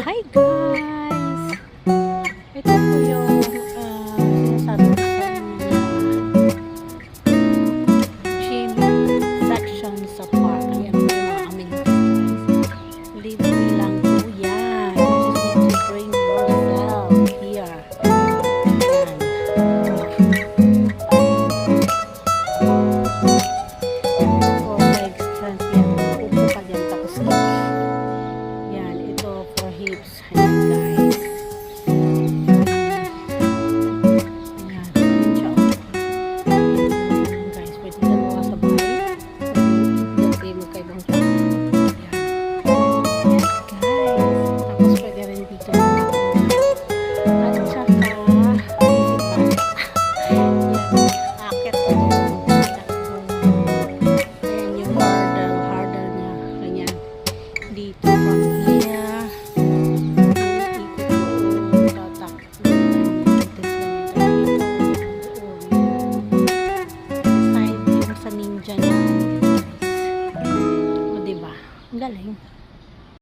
Hi guys! Ito po yung sinasabi ko sa inyo gym section sa park. Ayan po yung mga amenities. Libre lang po yan. You just need to bring yourself here. Ayan. For legs strength yan. Upo ka dyan tapos yan, ito for hips. Ayan guys. Ayan, siya. Ayan guys, pwede dalawa sa bahay. Pwede magkaibang siya. Ayan. Guys, tapos pwede rin dito. At saka, yan, akit ko. Ayan yung hurdle niya. Ganyan. Dito from here. Side yung sa ninja niya. O diba? Ang galing.